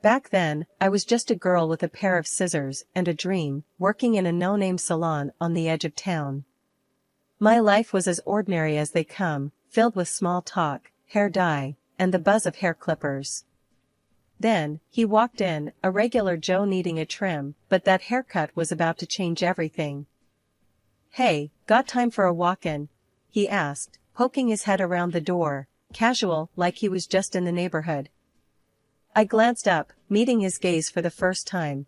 Back then, I was just a girl with a pair of scissors and a dream, working in a no-name salon on the edge of town. My life was as ordinary as they come, filled with small talk, hair dye, and the buzz of hair clippers. Then, he walked in, a regular Joe needing a trim, but that haircut was about to change everything. "Hey, got time for a walk-in?" he asked, poking his head around the door, casual, like he was just in the neighborhood. I glanced up, meeting his gaze for the first time.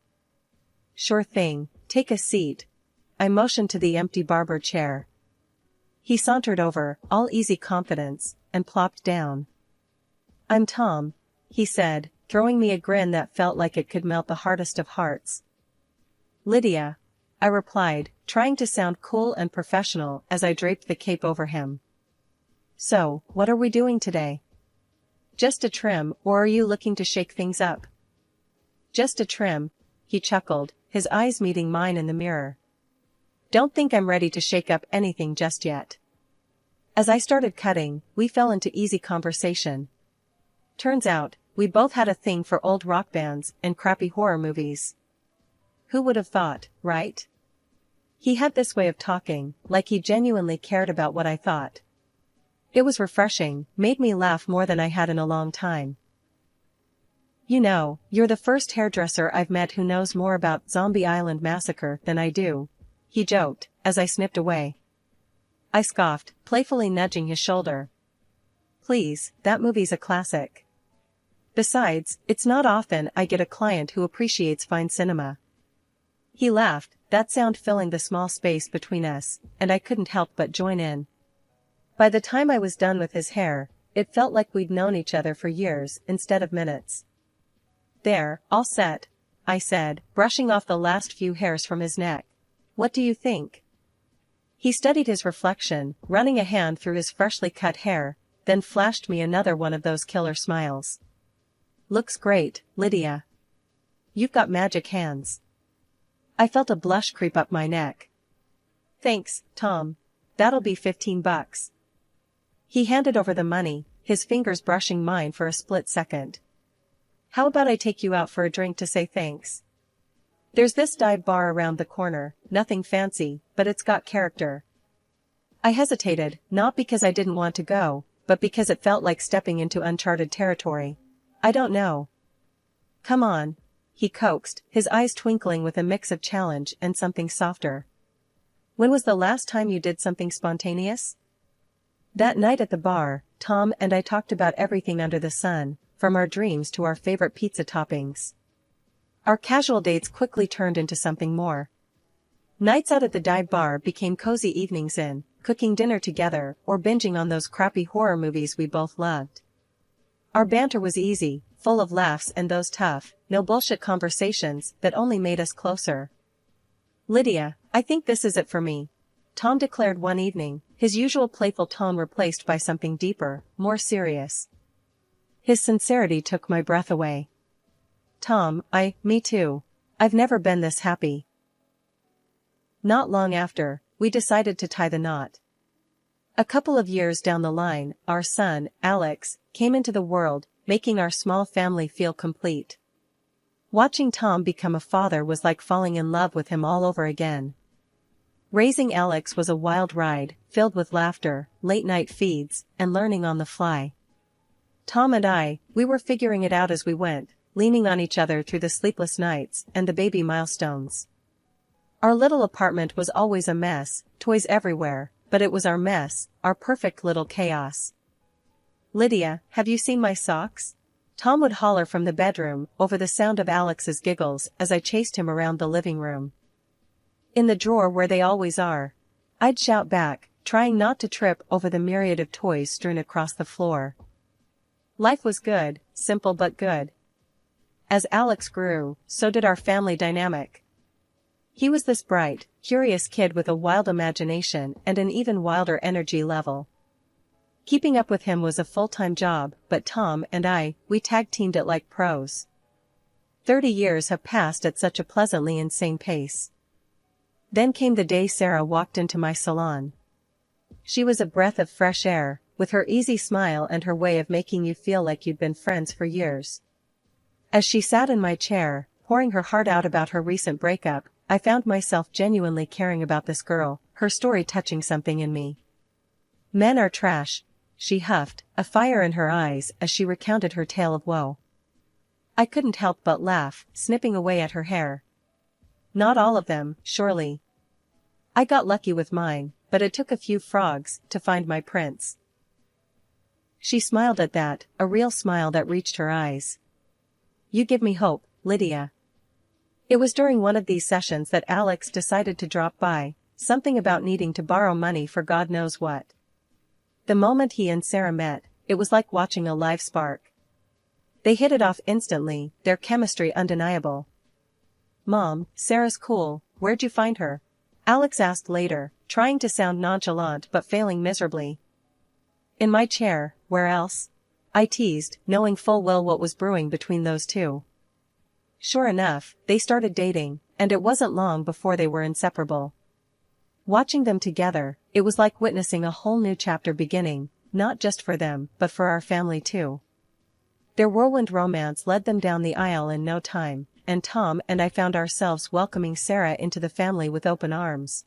"Sure thing, take a seat." I motioned to the empty barber chair. He sauntered over, all easy confidence, and plopped down. "I'm Tom," he said, throwing me a grin that felt like it could melt the hardest of hearts. "Lydia," I replied, trying to sound cool and professional as I draped the cape over him. "So, what are we doing today? Just a trim, or are you looking to shake things up?" "Just a trim," he chuckled, his eyes meeting mine in the mirror. "Don't think I'm ready to shake up anything just yet." As I started cutting, we fell into easy conversation. Turns out, we both had a thing for old rock bands and crappy horror movies. Who would have thought, right? He had this way of talking, like he genuinely cared about what I thought. It was refreshing, made me laugh more than I had in a long time. "You know, you're the first hairdresser I've met who knows more about Zombie Island Massacre than I do," he joked, as I snipped away. I scoffed, playfully nudging his shoulder. "Please, that movie's a classic. Besides, it's not often I get a client who appreciates fine cinema." He laughed, that sound filling the small space between us, and I couldn't help but join in. By the time I was done with his hair, it felt like we'd known each other for years instead of minutes. "There, all set," I said, brushing off the last few hairs from his neck. "What do you think?" He studied his reflection, running a hand through his freshly cut hair, then flashed me another one of those killer smiles. "Looks great, Lydia. You've got magic hands." I felt a blush creep up my neck. "Thanks, Tom. That'll be $15. He handed over the money, his fingers brushing mine for a split second. "How about I take you out for a drink to say thanks? There's this dive bar around the corner, nothing fancy, but it's got character." I hesitated, not because I didn't want to go, but because it felt like stepping into uncharted territory. "I don't know." "Come on," he coaxed, his eyes twinkling with a mix of challenge and something softer. "When was the last time you did something spontaneous?" That night at the bar, Tom and I talked about everything under the sun, from our dreams to our favorite pizza toppings. Our casual dates quickly turned into something more. Nights out at the dive bar became cozy evenings in, cooking dinner together or binging on those crappy horror movies we both loved. Our banter was easy, full of laughs and those tough, no-bullshit conversations that only made us closer. "Lydia, I think this is it for me," Tom declared one evening, his usual playful tone replaced by something deeper, more serious. His sincerity took my breath away. "Tom, me too. I've never been this happy." Not long after, we decided to tie the knot. A couple of years down the line, our son, Alex, came into the world, making our small family feel complete. Watching Tom become a father was like falling in love with him all over again. Raising Alex was a wild ride, filled with laughter, late-night feeds, and learning on the fly. Tom and we were figuring it out as we went, leaning on each other through the sleepless nights and the baby milestones. Our little apartment was always a mess, toys everywhere, but it was our mess, our perfect little chaos. "Lydia, have you seen my socks?" Tom would holler from the bedroom, over the sound of Alex's giggles as I chased him around the living room. "In the drawer where they always are," I'd shout back, trying not to trip over the myriad of toys strewn across the floor. Life was good, simple but good. As Alex grew, so did our family dynamic. He was this bright, curious kid with a wild imagination and an even wilder energy level. Keeping up with him was a full-time job, but Tom and we tag-teamed it like pros. 30 years have passed at such a pleasantly insane pace. Then came the day Sarah walked into my salon. She was a breath of fresh air, with her easy smile and her way of making you feel like you'd been friends for years. As she sat in my chair, pouring her heart out about her recent breakup, I found myself genuinely caring about this girl, her story touching something in me. Men are trash, she huffed, a fire in her eyes as she recounted her tale of woe. I couldn't help but laugh, snipping away at her hair. Not all of them, surely. I got lucky with mine, but it took a few frogs to find my prince. She smiled at that, a real smile that reached her eyes. You give me hope, Lydia. It was during one of these sessions that Alex decided to drop by, something about needing to borrow money for God knows what. The moment he and Sarah met, it was like watching a live spark. They hit it off instantly, their chemistry undeniable. Mom, Sarah's cool, where'd you find her? Alex asked later, trying to sound nonchalant but failing miserably. In my chair, where else? I teased, knowing full well what was brewing between those two. Sure enough, they started dating, and it wasn't long before they were inseparable. Watching them together, it was like witnessing a whole new chapter beginning, not just for them, but for our family too. Their whirlwind romance led them down the aisle in no time, and Tom and I found ourselves welcoming Sarah into the family with open arms.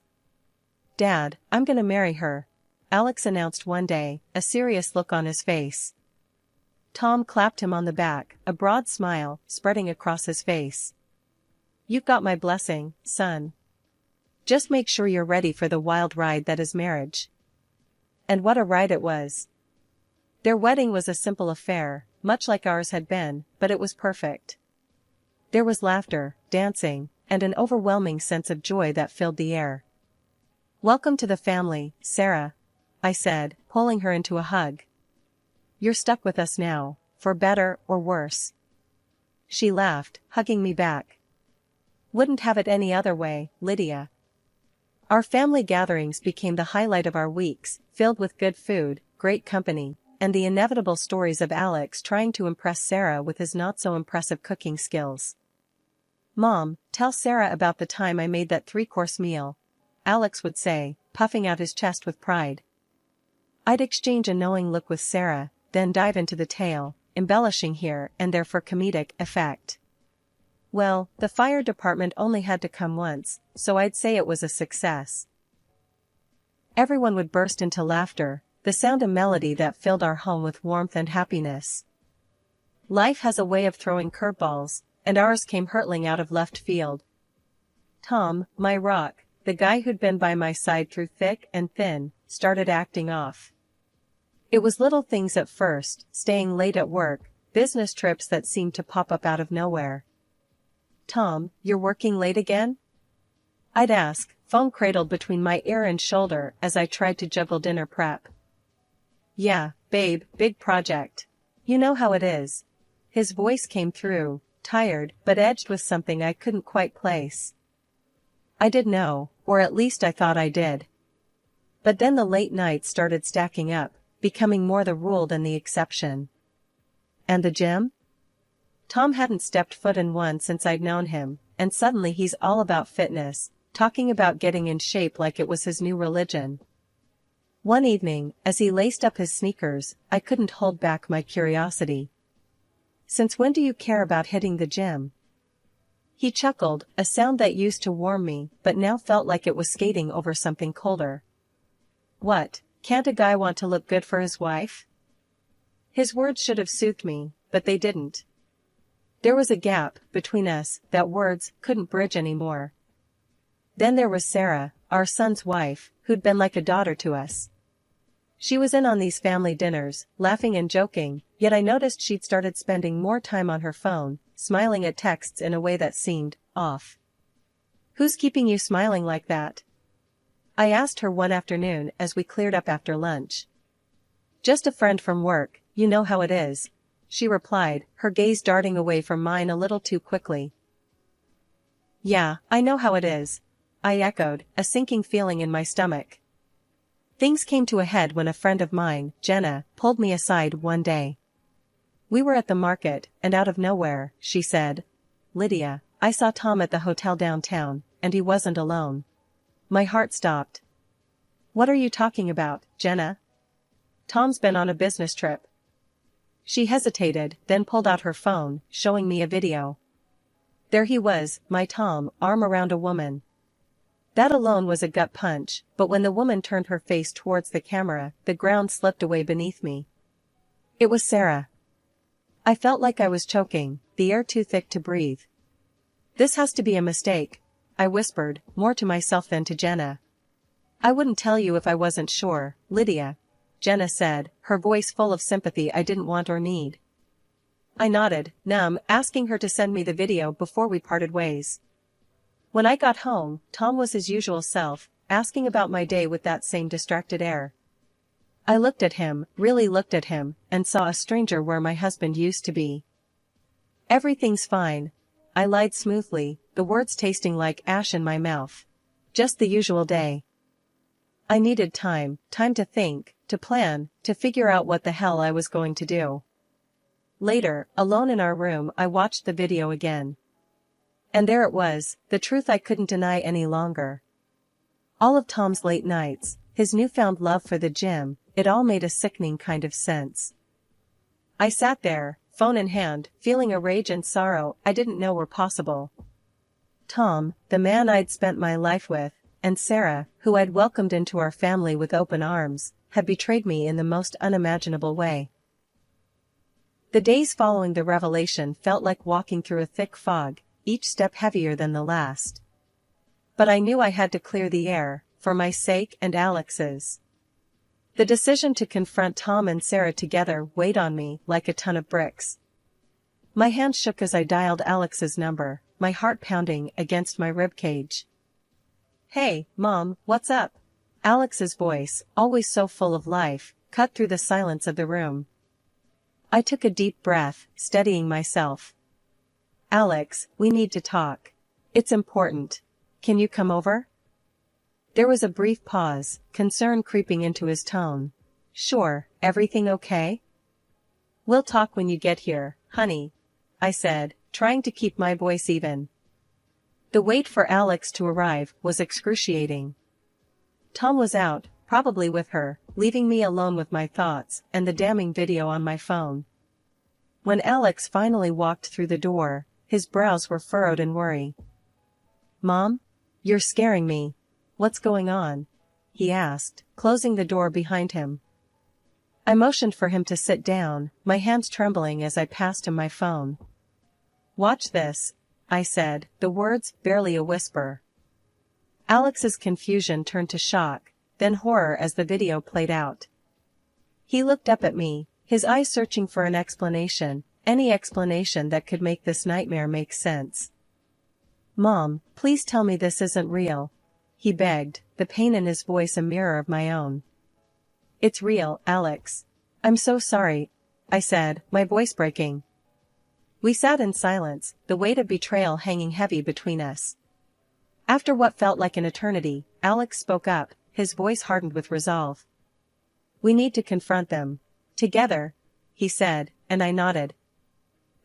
Dad, I'm gonna marry her, Alex announced one day, a serious look on his face. Tom clapped him on the back, a broad smile spreading across his face. You've got my blessing, son. Just make sure you're ready for the wild ride that is marriage. And what a ride it was. Their wedding was a simple affair, much like ours had been, but it was perfect. There was laughter, dancing, and an overwhelming sense of joy that filled the air. Welcome to the family, Sarah, I said, pulling her into a hug. You're stuck with us now, for better or worse. She laughed, hugging me back. Wouldn't have it any other way, Lydia. Our family gatherings became the highlight of our weeks, filled with good food, great company, and the inevitable stories of Alex trying to impress Sarah with his not-so-impressive cooking skills. Mom, tell Sarah about the time I made that 3-course meal, Alex would say, puffing out his chest with pride. I'd exchange a knowing look with Sarah, then dive into the tale, embellishing here and there for comedic effect. Well, the fire department only had to come once, so I'd say it was a success. Everyone would burst into laughter, the sound and melody that filled our home with warmth and happiness. Life has a way of throwing curveballs, and ours came hurtling out of left field. Tom, my rock, the guy who'd been by my side through thick and thin, started acting off. It was little things at first, staying late at work, business trips that seemed to pop up out of nowhere. Tom, you're working late again? I'd ask, phone cradled between my ear and shoulder as I tried to juggle dinner prep. Yeah, babe, big project. You know how it is. His voice came through, tired but edged with something I couldn't quite place. I did know, or at least I thought I did. But then the late nights started stacking up, becoming more the rule than the exception. And the gym? Tom hadn't stepped foot in one since I'd known him, and suddenly he's all about fitness, talking about getting in shape like it was his new religion. One evening, as he laced up his sneakers, I couldn't hold back my curiosity. Since when do you care about hitting the gym? He chuckled, a sound that used to warm me, but now felt like it was skating over something colder. What, can't a guy want to look good for his wife? His words should have soothed me, but they didn't. There was a gap between us that words couldn't bridge anymore. Then there was Sarah, our son's wife, who'd been like a daughter to us. She was in on these family dinners, laughing and joking, yet I noticed she'd started spending more time on her phone, smiling at texts in a way that seemed off. Who's keeping you smiling like that? I asked her one afternoon as we cleared up after lunch. Just a friend from work, you know how it is, she replied, her gaze darting away from mine a little too quickly. Yeah, I know how it is, I echoed, a sinking feeling in my stomach. Things came to a head when a friend of mine, Jenna, pulled me aside one day. We were at the market, and out of nowhere, she said, Lydia, I saw Tom at the hotel downtown, and he wasn't alone. My heart stopped. What are you talking about, Jenna? Tom's been on a business trip. She hesitated, then pulled out her phone, showing me a video. There he was, my Tom, arm around a woman. That alone was a gut punch, but when the woman turned her face towards the camera, the ground slipped away beneath me. It was Sarah. I felt like I was choking, the air too thick to breathe. This has to be a mistake, I whispered, more to myself than to Jenna. I wouldn't tell you if I wasn't sure, Lydia, Jenna said, her voice full of sympathy I didn't want or need. I nodded, numb, asking her to send me the video before we parted ways. When I got home, Tom was his usual self, asking about my day with that same distracted air. I looked at him, really looked at him, and saw a stranger where my husband used to be. Everything's fine, I lied smoothly, the words tasting like ash in my mouth. Just the usual day. I needed time to think, to plan, to figure out what the hell I was going to do. Later, alone in our room, I watched the video again. And there it was, the truth I couldn't deny any longer. All of Tom's late nights, his newfound love for the gym, it all made a sickening kind of sense. I sat there, phone in hand, feeling a rage and sorrow I didn't know were possible. Tom, the man I'd spent my life with, and Sarah, who I'd welcomed into our family with open arms, had betrayed me in the most unimaginable way. The days following the revelation felt like walking through a thick fog, each step heavier than the last. But I knew I had to clear the air, for my sake and Alex's. The decision to confront Tom and Sarah together weighed on me like a ton of bricks. My hand shook as I dialed Alex's number, my heart pounding against my ribcage. Hey, Mom, what's up? Alex's voice, always so full of life, cut through the silence of the room. I took a deep breath, steadying myself. Alex, we need to talk. It's important. Can you come over? There was a brief pause, concern creeping into his tone. Sure, everything okay? We'll talk when you get here, honey, I said, trying to keep my voice even. The wait for Alex to arrive was excruciating. Tom was out, probably with her, leaving me alone with my thoughts and the damning video on my phone. When Alex finally walked through the door, his brows were furrowed in worry. Mom? You're scaring me. What's going on? He asked, closing the door behind him. I motioned for him to sit down, my hands trembling as I passed him my phone. Watch this, I said, the words barely a whisper. Alex's confusion turned to shock, then horror as the video played out. He looked up at me, his eyes searching for an explanation, any explanation that could make this nightmare make sense. Mom, please tell me this isn't real, he begged, the pain in his voice a mirror of my own. It's real, Alex. I'm so sorry, I said, my voice breaking. We sat in silence, the weight of betrayal hanging heavy between us. After what felt like an eternity, Alex spoke up, his voice hardened with resolve. We need to confront them. Together, he said, and I nodded.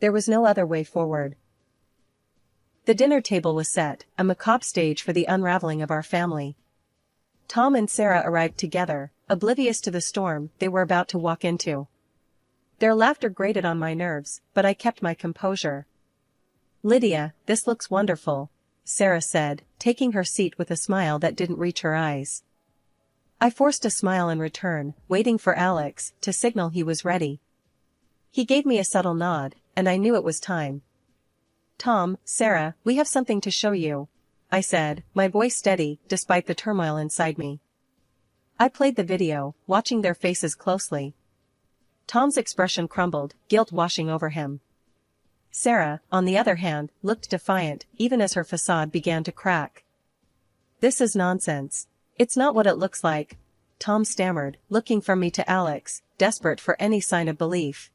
There was no other way forward. The dinner table was set, a macabre stage for the unraveling of our family. Tom and Sarah arrived together, oblivious to the storm they were about to walk into. Their laughter grated on my nerves, but I kept my composure. Lydia, this looks wonderful, Sarah said, taking her seat with a smile that didn't reach her eyes. I forced a smile in return, waiting for Alex to signal he was ready. He gave me a subtle nod, and I knew it was time. Tom, Sarah, we have something to show you, I said, my voice steady despite the turmoil inside me. I played the video, watching their faces closely. Tom's expression crumbled, guilt washing over him. Sarah, on the other hand, looked defiant, even as her facade began to crack. This is nonsense. It's not what it looks like, Tom stammered, looking from me to Alex, desperate for any sign of belief.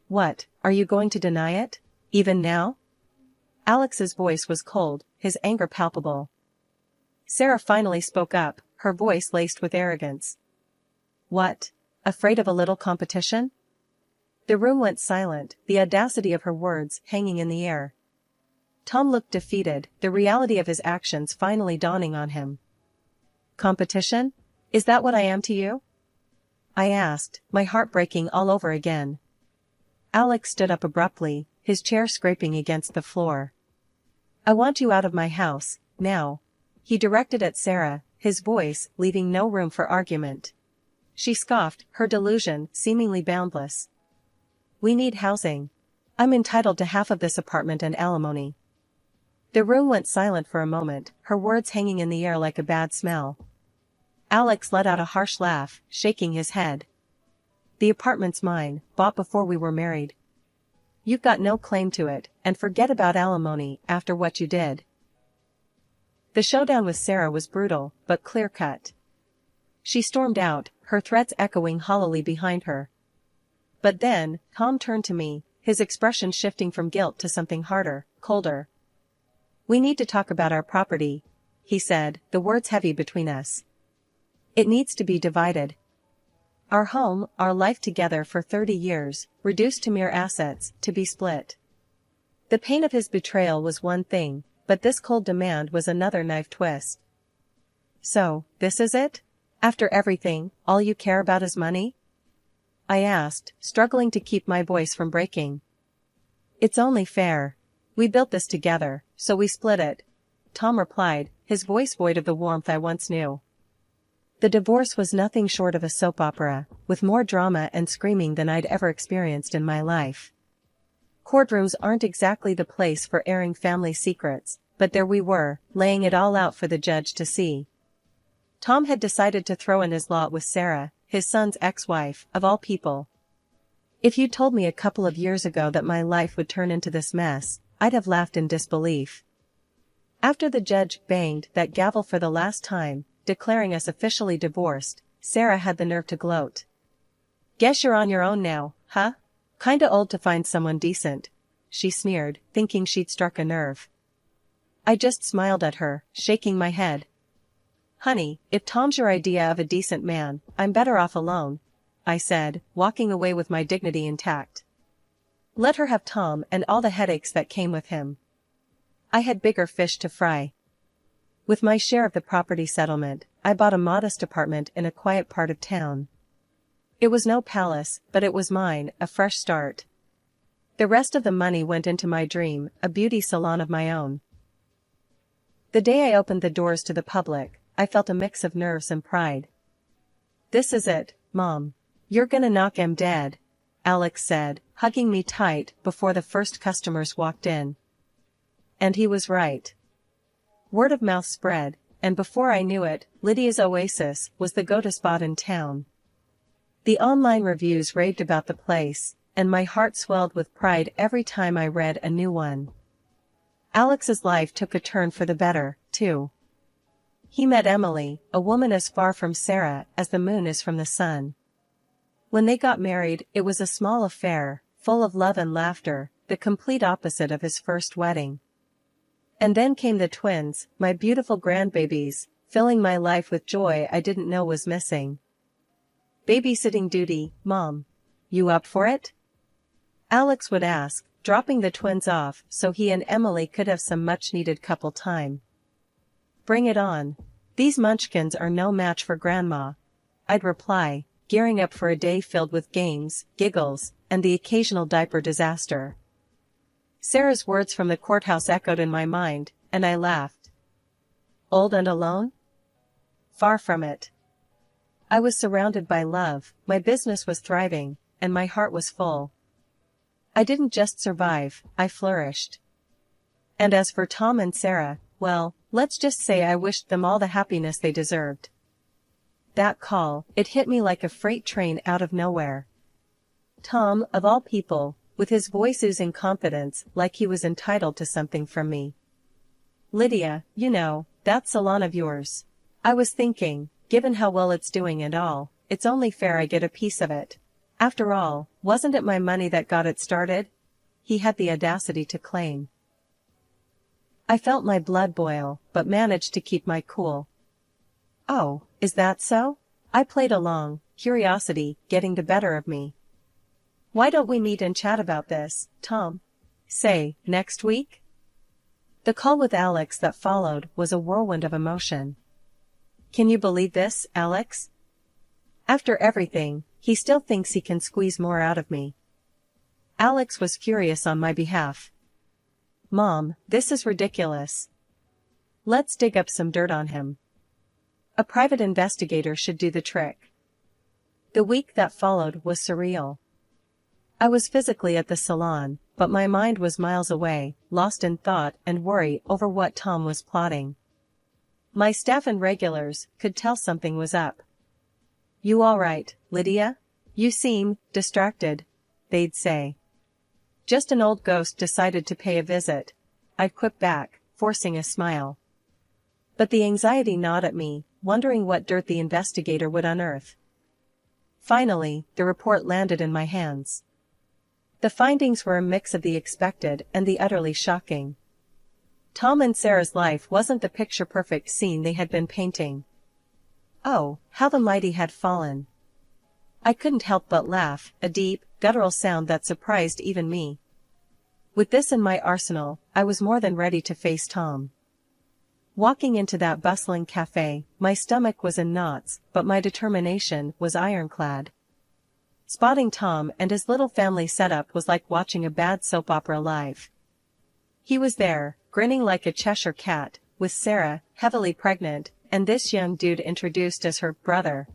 What, are you going to deny it? Even now? Alex's voice was cold, his anger palpable. Sarah finally spoke up, her voice laced with arrogance. What? Afraid of a little competition? The room went silent, the audacity of her words hanging in the air. Tom looked defeated, the reality of his actions finally dawning on him. Competition? Is that what I am to you? I asked, my heart breaking all over again. Alex stood up abruptly, his chair scraping against the floor. I want you out of my house, now. He directed at Sarah, his voice leaving no room for argument. She scoffed, her delusion seemingly boundless. We need housing. I'm entitled to half of this apartment and alimony. The room went silent for a moment, her words hanging in the air like a bad smell. Alex let out a harsh laugh, shaking his head. The apartment's mine, bought before we were married. You've got no claim to it, and forget about alimony after what you did. The showdown with Sarah was brutal, but clear-cut. She stormed out, her threats echoing hollowly behind her. But then, Tom turned to me, his expression shifting from guilt to something harder, colder. We need to talk about our property, he said, the words heavy between us. It needs to be divided. Our home, our life together for 30 years, reduced to mere assets, to be split. The pain of his betrayal was one thing, but this cold demand was another knife twist. So, this is it? After everything, all you care about is money? I asked, struggling to keep my voice from breaking. It's only fair. We built this together, so we split it, Tom replied, his voice void of the warmth I once knew. The divorce was nothing short of a soap opera, with more drama and screaming than I'd ever experienced in my life. Courtrooms aren't exactly the place for airing family secrets, but there we were, laying it all out for the judge to see. Tom had decided to throw in his lot with Sarah, his son's ex-wife, of all people. If you'd told me a couple of years ago that my life would turn into this mess, I'd have laughed in disbelief. After the judge banged that gavel for the last time, declaring us officially divorced, Sarah had the nerve to gloat. Guess you're on your own now, huh? Kinda old to find someone decent, she sneered, thinking she'd struck a nerve. I just smiled at her, shaking my head. Honey, if Tom's your idea of a decent man, I'm better off alone, I said, walking away with my dignity intact. Let her have Tom and all the headaches that came with him. I had bigger fish to fry. With my share of the property settlement, I bought a modest apartment in a quiet part of town. It was no palace, but it was mine, a fresh start. The rest of the money went into my dream, a beauty salon of my own. The day I opened the doors to the public, I felt a mix of nerves and pride. This is it, Mom. You're gonna knock 'em dead, Alex said, hugging me tight before the first customers walked in. And he was right. Word of mouth spread, and before I knew it, Lydia's Oasis was the go-to spot in town. The online reviews raved about the place, and my heart swelled with pride every time I read a new one. Alex's life took a turn for the better, too. He met Emily, a woman as far from Sarah as the moon is from the sun. When they got married, it was a small affair, full of love and laughter, the complete opposite of his first wedding. And then came the twins, my beautiful grandbabies, filling my life with joy I didn't know was missing. Babysitting duty, Mom. You up for it? Alex would ask, dropping the twins off so he and Emily could have some much-needed couple time. Bring it on. These munchkins are no match for Grandma, I'd reply, gearing up for a day filled with games, giggles, and the occasional diaper disaster. Sarah's words from the courthouse echoed in my mind, and I laughed. Old and alone? Far from it. I was surrounded by love, my business was thriving, and my heart was full. I didn't just survive, I flourished. And as for Tom and Sarah, well, let's just say I wished them all the happiness they deserved. That call, it hit me like a freight train out of nowhere. Tom, of all people, with his voice oozing confidence like he was entitled to something from me. Lydia, you know, that salon of yours. I was thinking, given how well it's doing and all, it's only fair I get a piece of it. After all, wasn't it my money that got it started? He had the audacity to claim. I felt my blood boil, but managed to keep my cool. Oh, is that so? I played along, curiosity getting the better of me. Why don't we meet and chat about this, Tom? Say, next week? The call with Alex that followed was a whirlwind of emotion. Can you believe this, Alex? After everything, he still thinks he can squeeze more out of me. Alex was furious on my behalf. "Mom, this is ridiculous. Let's dig up some dirt on him. A private investigator should do the trick." The week that followed was surreal. I was physically at the salon, but my mind was miles away, lost in thought and worry over what Tom was plotting. My staff and regulars could tell something was up. "You all right, Lydia? You seem distracted," they'd say. "Just an old ghost decided to pay a visit," I'd quip back, forcing a smile. But the anxiety gnawed at me, wondering what dirt the investigator would unearth. Finally, the report landed in my hands. The findings were a mix of the expected and the utterly shocking. Tom and Sarah's life wasn't the picture-perfect scene they had been painting. Oh, how the mighty had fallen. I couldn't help but laugh, a deep, guttural sound that surprised even me. With this in my arsenal, I was more than ready to face Tom. Walking into that bustling cafe, my stomach was in knots, but my determination was ironclad. Spotting Tom and his little family setup was like watching a bad soap opera live. He was there, grinning like a Cheshire cat, with Sarah, heavily pregnant, and this young dude introduced as her brother.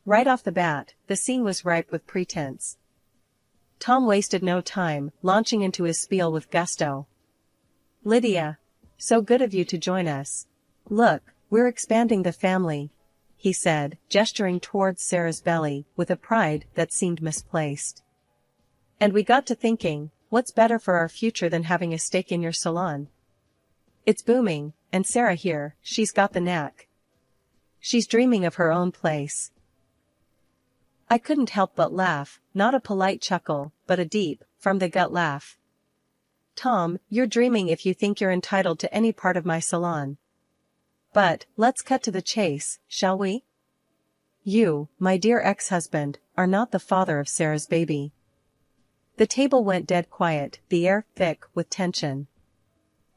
Right off the bat, the scene was ripe with pretense. Tom wasted no time, launching into his spiel with gusto. "Lydia, so good of you to join us. Look, we're expanding the family," he said, gesturing towards Sarah's belly with a pride that seemed misplaced. "And we got to thinking, what's better for our future than having a stake in your salon? It's booming, and Sarah here, she's got the knack. She's dreaming of her own place." I couldn't help but laugh, not a polite chuckle, but a deep, from-the-gut laugh. "Tom, you're dreaming if you think you're entitled to any part of my salon. But, let's cut to the chase, shall we? You, my dear ex-husband, are not the father of Sarah's baby." The table went dead quiet, the air thick with tension.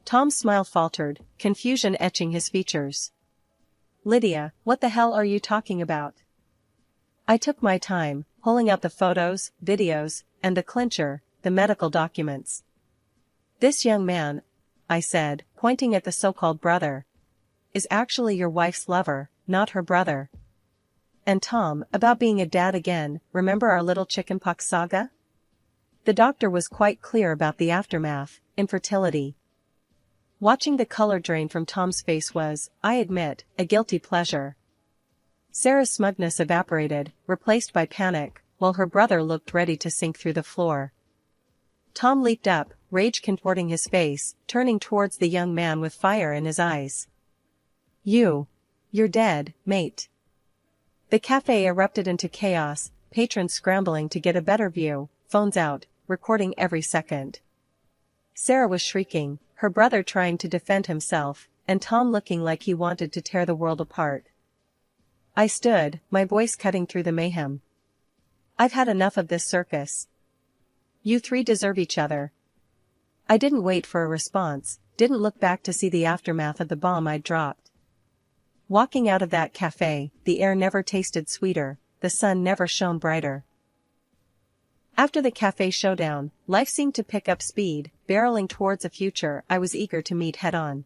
Tom's smile faltered, confusion etching his features. "Lydia, what the hell are you talking about?" I took my time, pulling out the photos, videos, and the clincher, the medical documents. "This young man," I said, pointing at the so-called brother, "is actually your wife's lover, not her brother. And Tom, about being a dad again, remember our little chickenpox saga?" The doctor was quite clear about the aftermath, infertility. Watching the color drain from Tom's face was, I admit, a guilty pleasure. Sarah's smugness evaporated, replaced by panic, while her brother looked ready to sink through the floor. Tom leaped up, rage contorting his face, turning towards the young man with fire in his eyes. You're dead, mate." The cafe erupted into chaos, patrons scrambling to get a better view, phones out, recording every second. Sarah was shrieking, her brother trying to defend himself, and Tom looking like he wanted to tear the world apart. I stood, my voice cutting through the mayhem. "I've had enough of this circus. You three deserve each other." I didn't wait for a response, didn't look back to see the aftermath of the bomb I'd dropped. Walking out of that cafe, the air never tasted sweeter, the sun never shone brighter. After the cafe showdown, life seemed to pick up speed, barreling towards a future I was eager to meet head-on.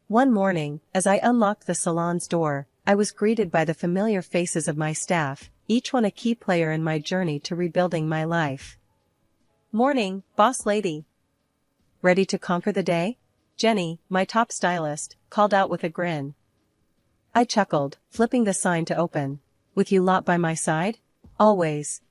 One morning, as I unlocked the salon's door, I was greeted by the familiar faces of my staff, each one a key player in my journey to rebuilding my life. "Morning, boss lady. Ready to conquer the day?" Jenny, my top stylist, called out with a grin. I chuckled, flipping the sign to open. "With you lot by my side? Always."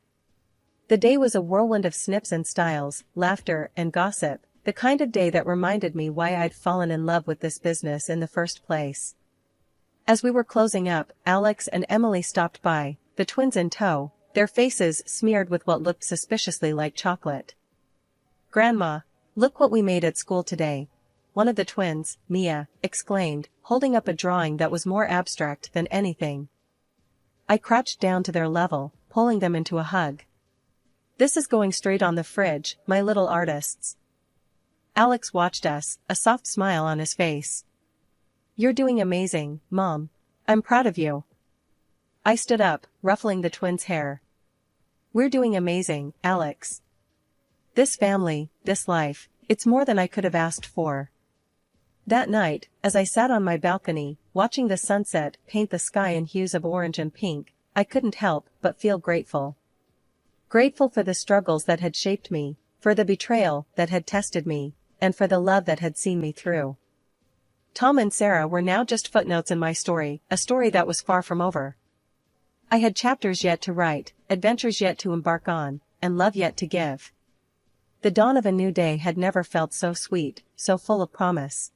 The day was a whirlwind of snips and styles, laughter and gossip, the kind of day that reminded me why I'd fallen in love with this business in the first place. As we were closing up, Alex and Emily stopped by, the twins in tow, their faces smeared with what looked suspiciously like chocolate. "Grandma, look what we made at school today," one of the twins, Mia, exclaimed, holding up a drawing that was more abstract than anything. I crouched down to their level, pulling them into a hug. "This is going straight on the fridge, my little artists." Alex watched us, a soft smile on his face. "You're doing amazing, Mom. I'm proud of you." I stood up, ruffling the twins' hair. "We're doing amazing, Alex. This family, this life, it's more than I could have asked for. That night, as I sat on my balcony, watching the sunset paint the sky in hues of orange and pink, I couldn't help but feel grateful. Grateful for the struggles that had shaped me, for the betrayal that had tested me, and for the love that had seen me through. Tom and Sarah were now just footnotes in my story, a story that was far from over. I had chapters yet to write, adventures yet to embark on, and love yet to give. The dawn of a new day had never felt so sweet, so full of promise.